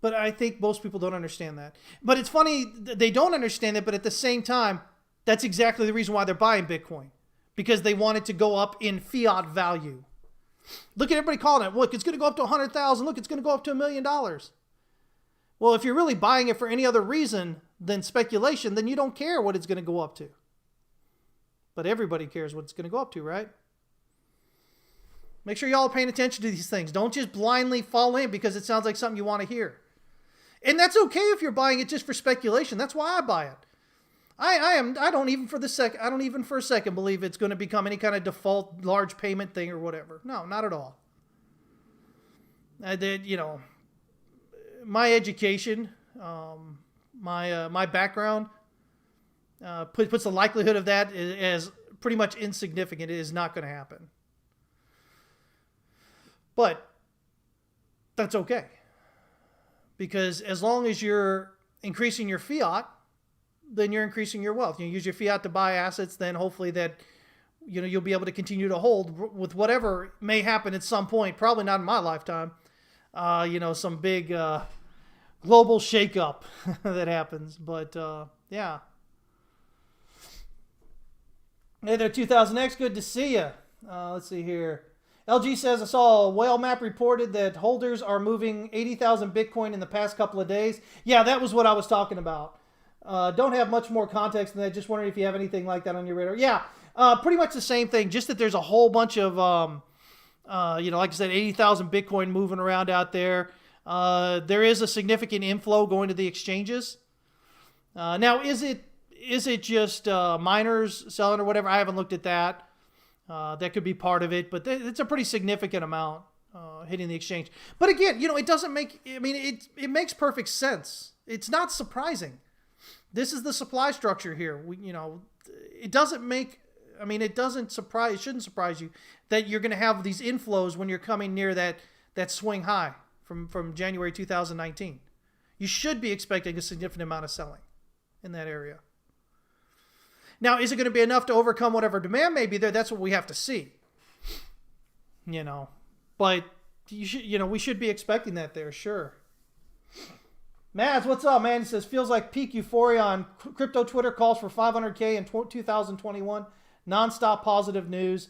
But I think most people don't understand that. But it's funny, they don't understand it, but at the same time, that's exactly the reason why they're buying Bitcoin. Because they want it to go up in fiat value. Look at everybody calling it. Look, it's going to go up to 100,000. Look, it's going to go up to $1 million. Well, if you're really buying it for any other reason than speculation, then you don't care what it's going to go up to. But everybody cares what it's going to go up to, right? Make sure y'all are paying attention to these things. Don't just blindly fall in because it sounds like something you want to hear. And that's okay if you're buying it just for speculation. That's why I buy it. I don't even for a second believe it's going to become any kind of default large payment thing or whatever. No, not at all. My education, my background, puts the likelihood of that as pretty much insignificant. It is not going to happen. But that's okay. Because as long as you're increasing your fiat, then you're increasing your wealth. You use your fiat to buy assets, then hopefully that you'll be able to continue to hold with whatever may happen at some point, probably not in my lifetime. Some big global shakeup that happens. But yeah. Hey there, 2000X, good to see you. Let's see here. LG says, I saw a whale map reported that holders are moving 80,000 Bitcoin in the past couple of days. Yeah, that was what I was talking about. Don't have much more context than that. Just wondering if you have anything like that on your radar. Yeah, pretty much the same thing. Just that there's a whole bunch of, like I said, 80,000 Bitcoin moving around out there. There is a significant inflow going to the exchanges. Now, is it just miners selling or whatever? I haven't looked at that. That could be part of it, but it's a pretty significant amount hitting the exchange. But again, it doesn't make. I mean, it makes perfect sense. It's not surprising. This is the supply structure here. It doesn't make. I mean, it doesn't surprise. It shouldn't surprise you that you're going to have these inflows when you're coming near that swing high from January 2019. You should be expecting a significant amount of selling in that area. Now, is it going to be enough to overcome whatever demand may be there? That's what we have to see. But we should be expecting that there, sure. Mads, what's up, man? He says, feels like peak euphoria on crypto Twitter, calls for 500K in 2021. Non-stop positive news.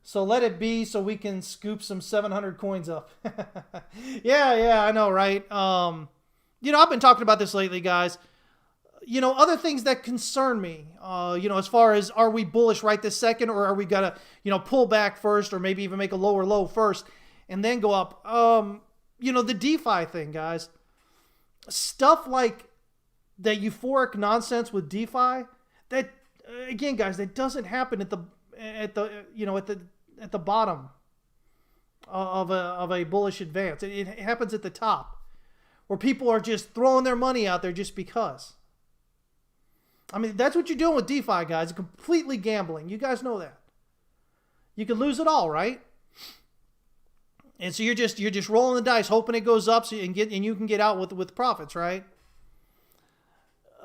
So let it be so we can scoop some 700 coins up. Yeah, I know, right? I've been talking about this lately, guys. Other things that concern me, as far as, are we bullish right this second, or are we going to, pull back first, or maybe even make a lower low first and then go up? The DeFi thing, guys. Stuff like that euphoric nonsense with DeFi, that, again, guys, that doesn't happen at the bottom of a bullish advance. It happens at the top, where people are just throwing their money out there just because. I mean, that's what you're doing with DeFi, guys. Completely gambling. You guys know that. You can lose it all, right? And so you're just rolling the dice, hoping it goes up, so you can get out with profits, right?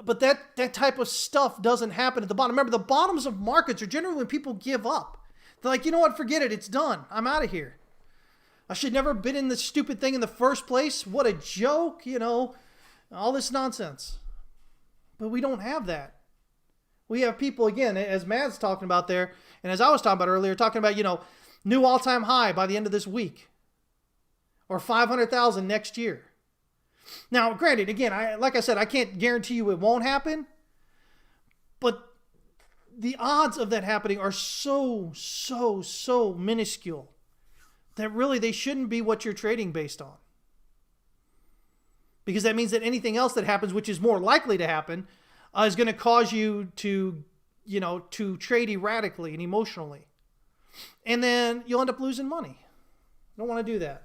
But that type of stuff doesn't happen at the bottom. Remember, the bottoms of markets are generally when people give up. They're like, you know what? Forget it. It's done. I'm out of here. I should never have been in this stupid thing in the first place. What a joke, all this nonsense. But we don't have that. We have people, again, as Matt's talking about there, and as I was talking about earlier, talking about, new all-time high by the end of this week. Or 500,000 next year. Now, granted, again, like I said, I can't guarantee you it won't happen. But the odds of that happening are so minuscule that really they shouldn't be what you're trading based on. Because that means that anything else that happens, which is more likely to happen, is going to cause you to trade erratically and emotionally. And then you'll end up losing money. Don't want to do that.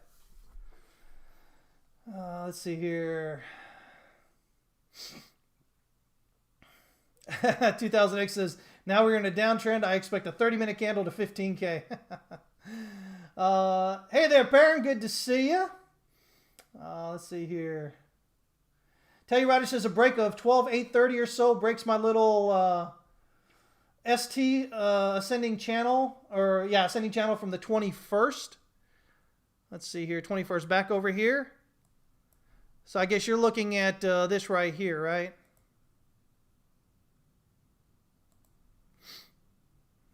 Let's see here. 2000X says, now we're in a downtrend. I expect a 30-minute candle to 15K. Hey there, Perrin. Good to see you. Let's see here. Tell you right, it says a break of 12,830 or so breaks my little ST ascending channel. Ascending channel from the 21st. Let's see here. 21st back over here. So I guess you're looking at this right here, right?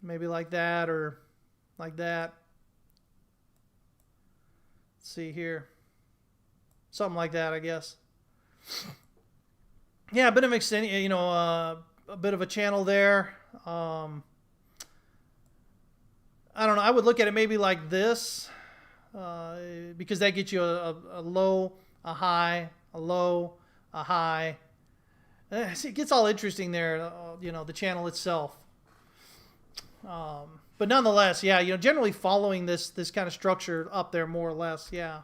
Maybe like that or like that. Let's see here. Something like that, I guess. Yeah, a bit of extending, a bit of a channel there. I don't know. I would look at it maybe like this, because that gets you a low, a high, a low, a high. It gets all interesting there, the channel itself. But nonetheless, yeah, generally following this kind of structure up there more or less, yeah.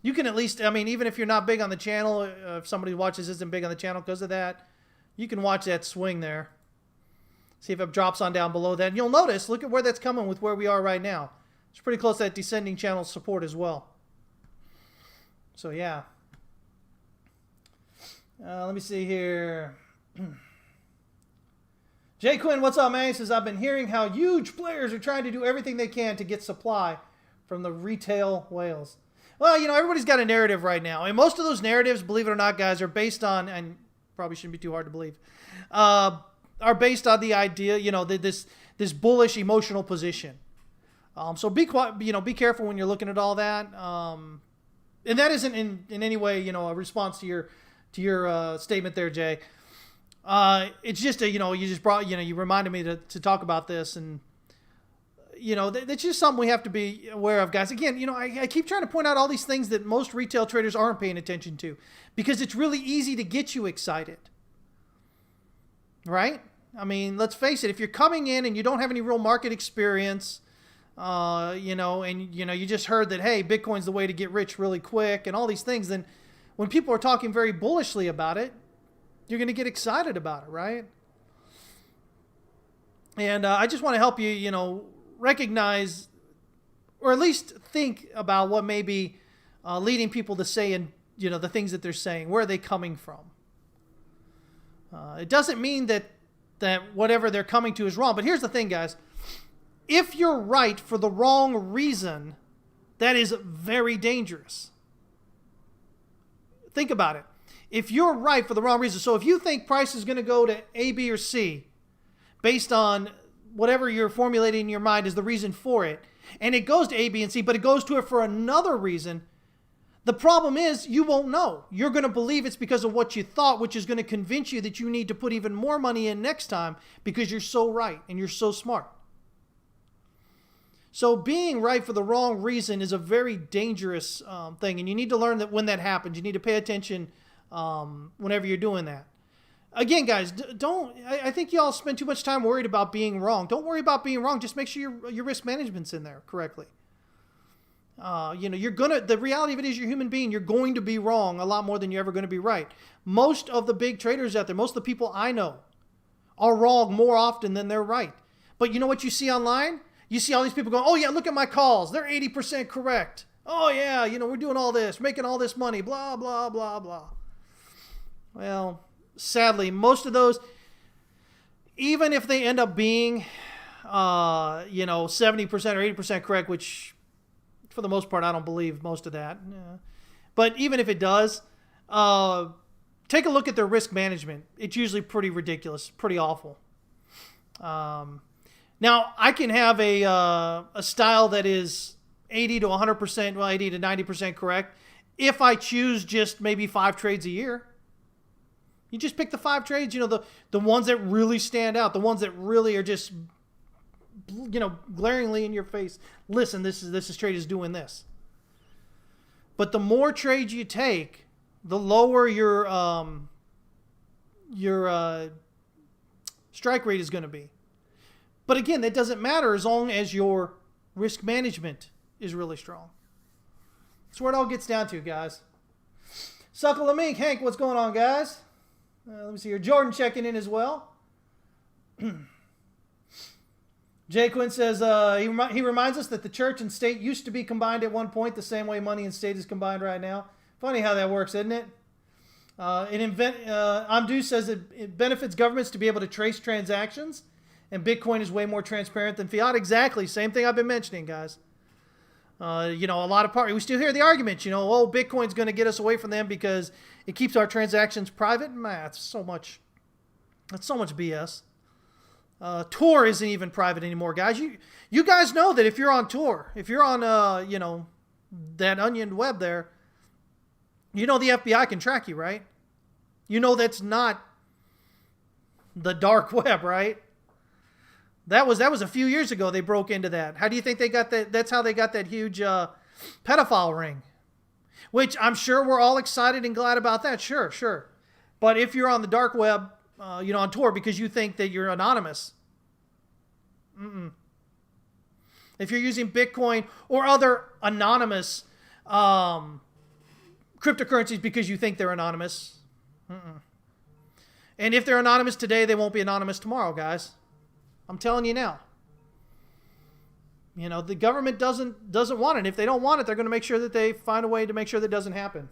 You can at least, even if you're not big on the channel, if somebody watches isn't big on the channel because of that, you can watch that swing there. See if it drops on down below that. And you'll notice, look at where that's coming with where we are right now. It's pretty close to that descending channel support as well. So, yeah. Let me see here. Jay Quinn, what's up, man? He says, I've been hearing how huge players are trying to do everything they can to get supply from the retail whales. Well, everybody's got a narrative right now. And most of those narratives, believe it or not, guys, are based on, and probably shouldn't be too hard to believe, are based on the idea, this bullish emotional position. So be careful when you're looking at all that. And that isn't in any way, a response to your statement there, Jay. It's just you reminded me to talk about this, and that's just something we have to be aware of, guys. Again, I keep trying to point out all these things that most retail traders aren't paying attention to, because it's really easy to get you excited, right? Let's face it. If you're coming in and you don't have any real market experience, and you just heard that, hey, Bitcoin's the way to get rich really quick and all these things, then when people are talking very bullishly about it, you're going to get excited about it, right? And I just want to help you, recognize, or at least think about what may be leading people to say, and the things that they're saying. Where are they coming from? It doesn't mean that that whatever they're coming to is wrong. But here's the thing, guys. If you're right for the wrong reason, that is very dangerous. Think about it. If you're right for the wrong reason, so if you think price is going to go to A, B, or C based on whatever you're formulating in your mind is the reason for it, and it goes to A, B, and C, but it goes to it for another reason, the problem is you won't know. You're going to believe it's because of what you thought, which is going to convince you that you need to put even more money in next time because you're so right and you're so smart. So being right for the wrong reason is a very dangerous thing, and you need to learn that when that happens. You need to pay attention whenever you're doing that. Again, guys, I think you all spend too much time worried about being wrong. Don't worry about being wrong. Just make sure your risk management's in there correctly. The reality of it is you're a human being. You're going to be wrong a lot more than you're ever going to be right. Most of the big traders out there, most of the people I know are wrong more often than they're right. But you know what you see online? You see all these people going, oh yeah, look at my calls. They're 80% correct. Oh yeah, we're doing all this, making all this money, blah, blah, blah, blah. Well, sadly, most of those, even if they end up being, 70% or 80% correct, which for the most part, I don't believe most of that. Yeah. But even if it does, take a look at their risk management. It's usually pretty ridiculous, pretty awful. Now, I can have a style that is 80 to 100%, 80 to 90% correct if I choose just maybe 5 trades a year. You just pick the 5 trades, the ones that really stand out, the ones that really are just, glaringly in your face. Listen, this trade is doing this. But the more trades you take, the lower your strike rate is going to be. But again, that doesn't matter as long as your risk management is really strong. That's where it all gets down to, guys. Suckle the Mink, Hank, what's going on, guys? Let me see here. Jordan checking in as well. Jay Quinn says he reminds us that the church and state used to be combined at one point the same way money and state is combined right now. Funny how that works, isn't it? Amdu says it benefits governments to be able to trace transactions, and Bitcoin is way more transparent than fiat. Exactly. Same thing I've been mentioning, guys. A lot of we still hear the argument, Bitcoin's going to get us away from them because it keeps our transactions private. Man, that's so much BS. Tor isn't even private anymore, guys. You guys know that if you're on Tor, if you're on, that onion web there, the FBI can track you, right? That's not the dark web, right? That was a few years ago they broke into that. How do you think they got that? That's how they got that huge pedophile ring, which I'm sure we're all excited and glad about that. Sure. But if you're on the dark web, on Tor because you think that you're anonymous, if you're using Bitcoin or other anonymous cryptocurrencies because you think they're anonymous, and if they're anonymous today, they won't be anonymous tomorrow, guys. I'm telling you now. The government doesn't want it. If they don't want it, they're going to make sure that they find a way to make sure that doesn't happen.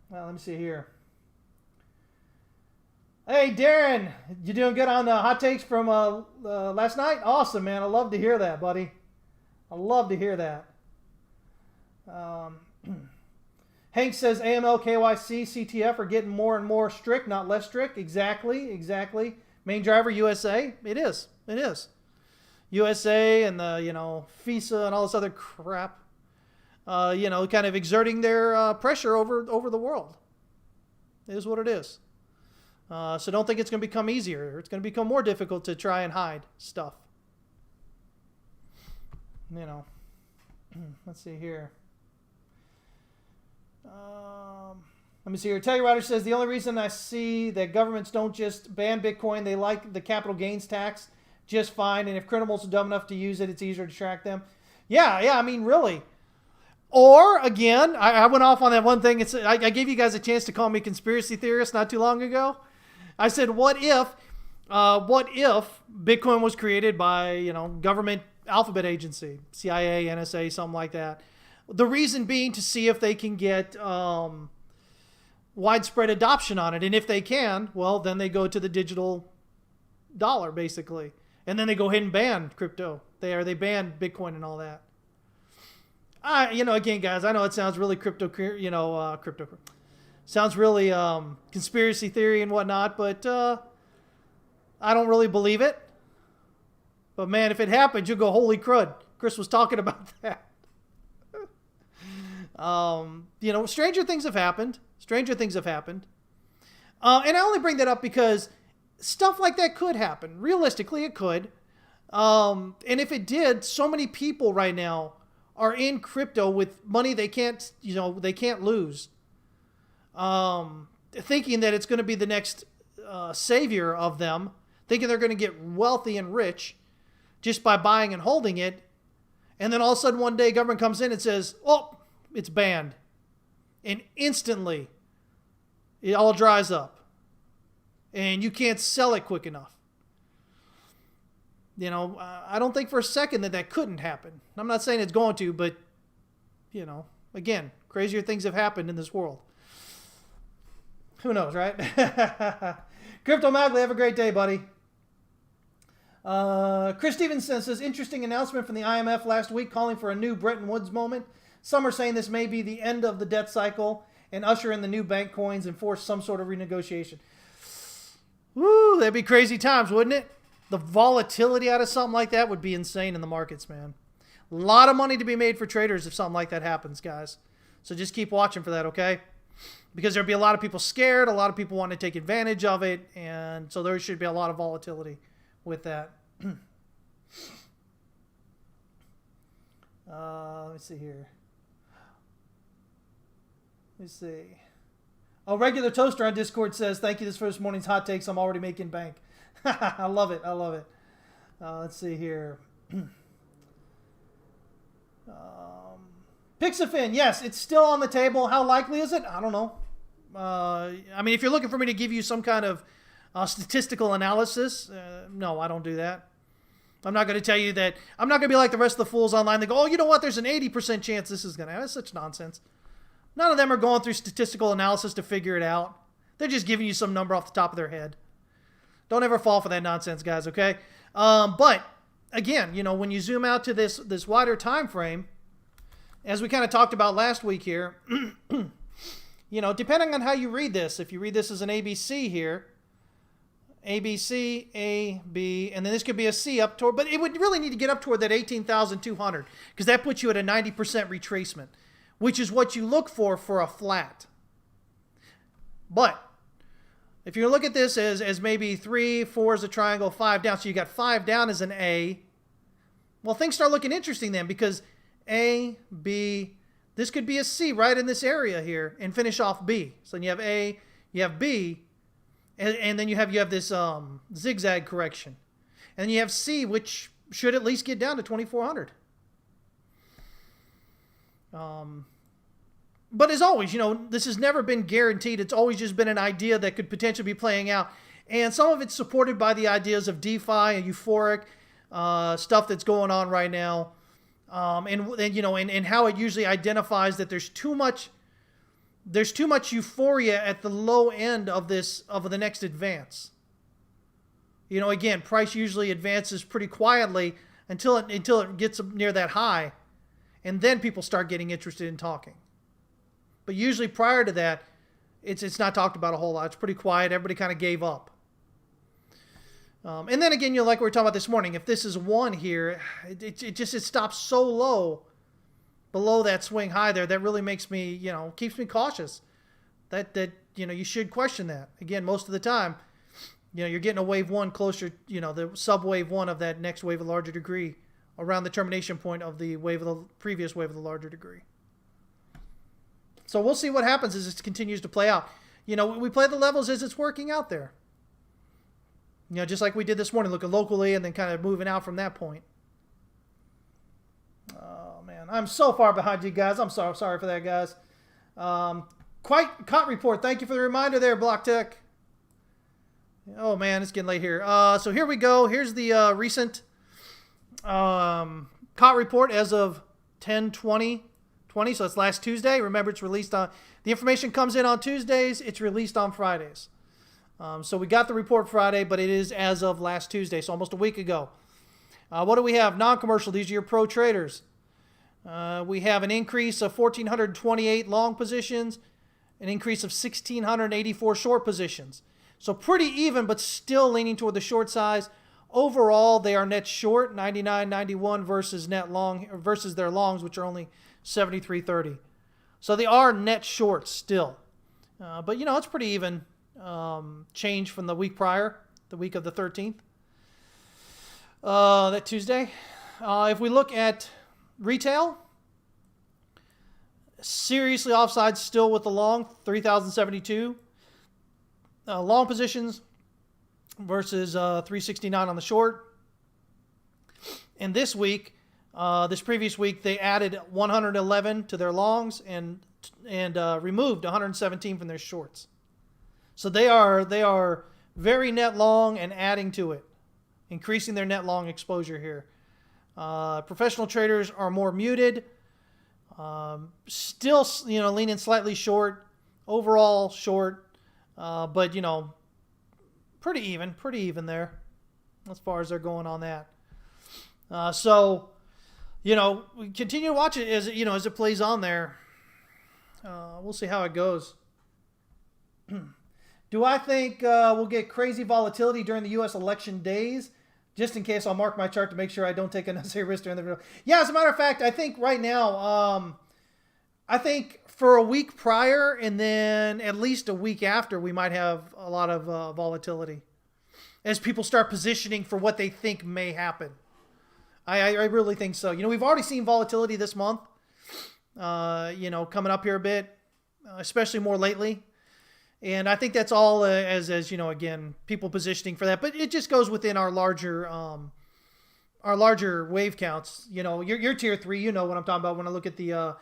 Well, let me see here. Hey, Darren, you doing good on the hot takes from last night? Awesome, man. I love to hear that, buddy. I love to hear that. Hank says AML, KYC, CTF are getting more and more strict, not less strict. Exactly. Main driver, USA. It is. USA and the, FISA and all this other crap, kind of exerting their pressure over the world. It is what it is. So don't think it's going to become easier. It's going to become more difficult to try and hide stuff. Let's see here. Let me see here. Telluride says the only reason I see that governments don't just ban Bitcoin, they like the capital gains tax just fine. And if criminals are dumb enough to use it, it's easier to track them. Yeah. I mean, really. Or again, I went off on that one thing. I gave you guys a chance to call me conspiracy theorist not too long ago. I said, what if Bitcoin was created by, government alphabet agency, CIA, NSA, something like that? The reason being to see if they can get widespread adoption on it. And if they can, well, then they go to the digital dollar, basically. And then they go ahead and ban crypto. They ban Bitcoin and all that. Again, guys, I know it sounds really crypto. Sounds really conspiracy theory and whatnot, but I don't really believe it. But man, if it happens, you'll go, holy crud. Chris was talking about that. Stranger things have happened. And I only bring that up because stuff like that could happen. Realistically, it could. And if it did, so many people right now are in crypto with money they can't lose. Thinking that it's going to be the next savior of them, thinking they're going to get wealthy and rich just by buying and holding it. And then all of a sudden one day government comes in and says, oh, it's banned. And instantly it all dries up. And you can't sell it quick enough. I don't think for a second that couldn't happen. I'm not saying it's going to, but, again, crazier things have happened in this world. Who knows, right? Crypto Magley, have a great day, buddy. Chris Stevenson says, interesting announcement from the IMF last week calling for a new Bretton Woods moment. Some are saying this may be the end of the debt cycle and usher in the new bank coins and force some sort of renegotiation. Woo, that'd be crazy times, wouldn't it? The volatility out of something like that would be insane in the markets, man. A lot of money to be made for traders if something like that happens, guys. So just keep watching for that, okay? Because there'll be a lot of people scared, a lot of people want to take advantage of it, and so there should be a lot of volatility with that. Let's see here. Let's see. Oh, Regular Toaster on Discord says, thank you this morning's hot takes. I'm already making bank. I love it. Let's see here. Pixafin, yes, it's still on the table. How likely is it? I don't know. If you're looking for me to give you some kind of statistical analysis, no, I don't do that. I'm not going to tell you that. I'm not going to be like the rest of the fools online. They go, oh, you know what? There's an 80% chance this is going to happen. That's such nonsense. None of them are going through statistical analysis to figure it out. They're just giving you some number off the top of their head. Don't ever fall for that nonsense, guys, okay? But, again, when you zoom out to this wider time frame, as we kind of talked about last week here, depending on how you read this, if you read this as an ABC here, ABC, A, B, and then this could be a C up toward, but it would really need to get up toward that 18,200 because that puts you at a 90% retracement, which is what you look for a flat. But if you look at this as maybe 3, 4 is a triangle, 5 down, so you got 5 down as an A, well, things start looking interesting then because A, B, this could be a C right in this area here and finish off B. So then you have A, you have B, and then you have this zigzag correction. And then you have C, which should at least get down to 2,400. But as always, this has never been guaranteed. It's always just been an idea that could potentially be playing out. And some of it's supported by the ideas of DeFi and euphoric stuff that's going on right now. And how it usually identifies that there's too much euphoria at the low end of the next advance. Again, price usually advances pretty quietly until it gets near that high, and then people start getting interested in talking. But usually prior to that, it's not talked about a whole lot. It's pretty quiet. Everybody kind of gave up. And then again, like we were talking about this morning, if this is 1 here, it stops so low below that swing high there, that really makes me, keeps me cautious. That you should question that. Again, most of the time, you're getting a wave 1 closer, the sub wave 1 of that next wave of larger degree around the termination point of the previous wave of the larger degree. So we'll see what happens as this continues to play out. We play the levels as it's working out there. Just like we did this morning, looking locally and then kind of moving out from that point. Oh, man. I'm so far behind you guys. I'm sorry for that, guys. Cot report. Thank you for the reminder there, Block Tech. Oh, man. It's getting late here. So here we go. Here's the recent Cot report as of 10/20/20. So it's last Tuesday. Remember, it's released on... The information comes in on Tuesdays. It's released on Fridays. So we got the report Friday, but it is as of last Tuesday, so almost a week ago. What do we have? Non-commercial. These are your pro traders. We have an increase of 1,428 long positions, an increase of 1,684 short positions. So pretty even, but still leaning toward the short size. Overall, they are net short, 99.91 versus net long versus their longs, which are only 73.30. So they are net short still. But, it's pretty even change from the week prior, the week of the 13th. That Tuesday. If we look at retail, seriously offside still with the long, 3,072. Long positions versus 369 on the short. And this week, this previous week, they added 111 to their longs and removed 117 from their shorts. So they are very net long and adding to it, increasing their net long exposure here. Professional traders are more muted, still leaning slightly short, overall short, but pretty even there as far as they're going on that. So we continue to watch it as it plays on there. We'll see how it goes. Do I think we'll get crazy volatility during the U.S. election days? Just in case, I'll mark my chart to make sure I don't take unnecessary risk during the video. Yeah, as a matter of fact, I think right now, I think for a week prior and then at least a week after, we might have a lot of volatility as people start positioning for what they think may happen. I really think so. We've already seen volatility this month, coming up here a bit, especially more lately. And I think that's all as again, people positioning for that. But it just goes within our larger wave counts. Your tier 3, you know what I'm talking about when I look at the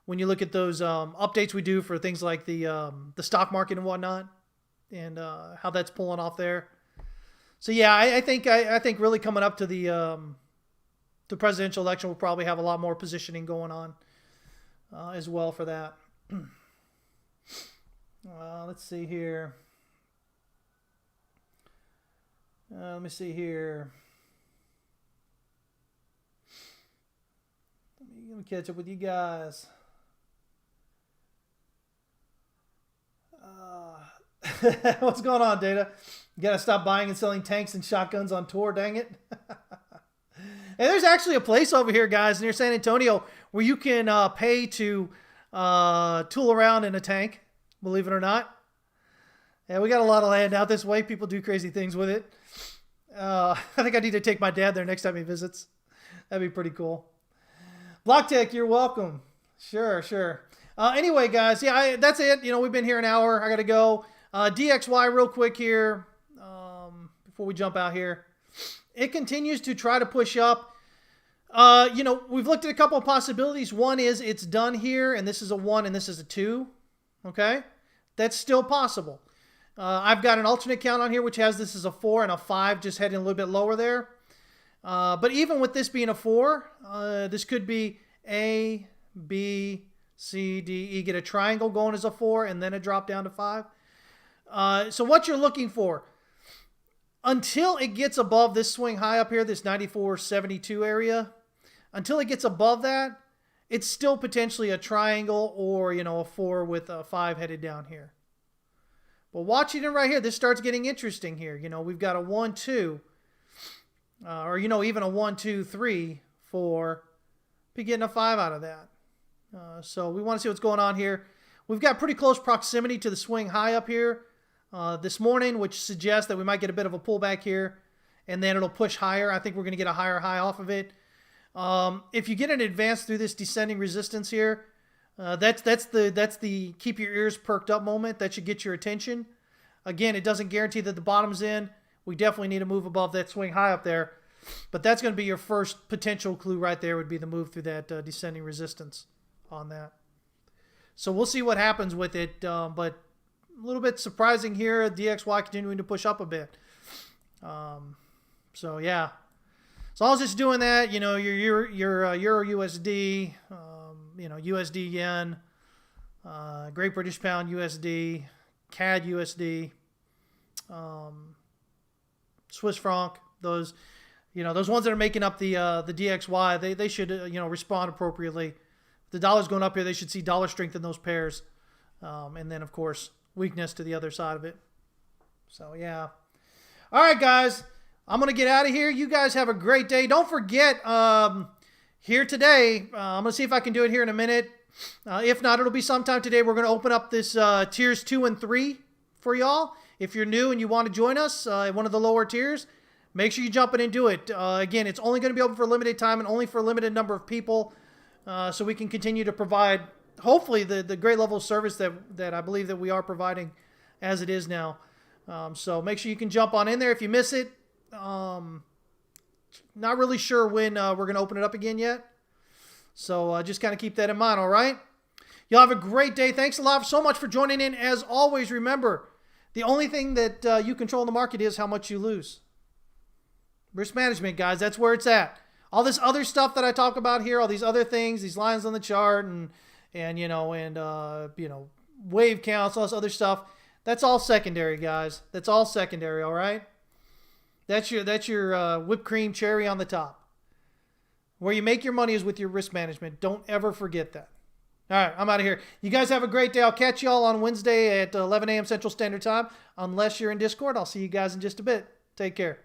when you look at those updates we do for things like the stock market and whatnot, and how that's pulling off there. So yeah, I think really coming up to the presidential election, we'll probably have a lot more positioning going on as well for that. Let's see here. Let me see here. Let me catch up with you guys. What's going on, Data? You got to stop buying and selling tanks and shotguns on tour, dang it. And there's actually a place over here, guys, near San Antonio where you can pay to tool around in a tank. Believe it or not. Yeah, we got a lot of land out this way. People do crazy things with it. I think I need to take my dad there next time he visits. That'd be pretty cool. Block Tech, you're welcome. Sure. Anyway, guys, yeah, that's it. We've been here an hour. I got to go. DXY real quick here before we jump out here. It continues to try to push up. We've looked at a couple of possibilities. One is it's done here, and this is a 1 and this is a 2. Okay? That's still possible. I've got an alternate count on here, which has this as a 4 and a 5, just heading a little bit lower there. But even with this being a 4, this could be A, B, C, D, E. Get a triangle going as a 4 and then a drop down to 5. So what you're looking for, until it gets above this swing high up here, this 94.72 area, until it gets above that, it's still potentially a triangle or, a 4 with a 5 headed down here. But watching it right here, this starts getting interesting here. We've got a 1, 2, or, even a 1, 2, 3, 4. Be getting a 5 out of that. So we want to see what's going on here. We've got pretty close proximity to the swing high up here this morning, which suggests that we might get a bit of a pullback here, and then it'll push higher. I think we're going to get a higher high off of it. If you get an advance through this descending resistance here, that's the keep your ears perked up moment. That should get your attention. Again, it doesn't guarantee that the bottom's in. We definitely need to move above that swing high up there. But that's going to be your first potential clue right there, would be the move through that descending resistance on that. So we'll see what happens with it. But a little bit surprising here. DXY continuing to push up a bit. So yeah. As long as it's doing that, your Euro USD, USD Yen, Great British Pound USD, CAD USD, Swiss franc, those those ones that are making up the DXY, they should respond appropriately. If the dollar's going up here, they should see dollar strength in those pairs, and then of course weakness to the other side of it. So yeah. All right, guys, I'm gonna get out of here. You guys have a great day. Don't forget, here today, I'm gonna see if I can do it here in a minute. If not, it'll be sometime today. We're gonna open up this tiers 2 and 3 for y'all. If you're new and you want to join us at one of the lower tiers, make sure you jump in and do it. Again, it's only going to be open for a limited time and only for a limited number of people, so we can continue to provide, hopefully, the great level of service that I believe that we are providing as it is now. So make sure you can jump on in there if you miss it. Not really sure when we're going to open it up again yet. So just kind of keep that in mind, all right? Y'all have a great day. Thanks a lot so much for joining in. As always, remember, the only thing that you control in the market is how much you lose. Risk management, guys, that's where it's at. All this other stuff that I talk about here, all these other things, these lines on the chart and wave counts, all this other stuff, that's all secondary, guys. That's all secondary, all right? That's your whipped cream cherry on the top. Where you make your money is with your risk management. Don't ever forget that. All right, I'm out of here. You guys have a great day. I'll catch y'all on Wednesday at 11 a.m. Central Standard Time. Unless you're in Discord, I'll see you guys in just a bit. Take care.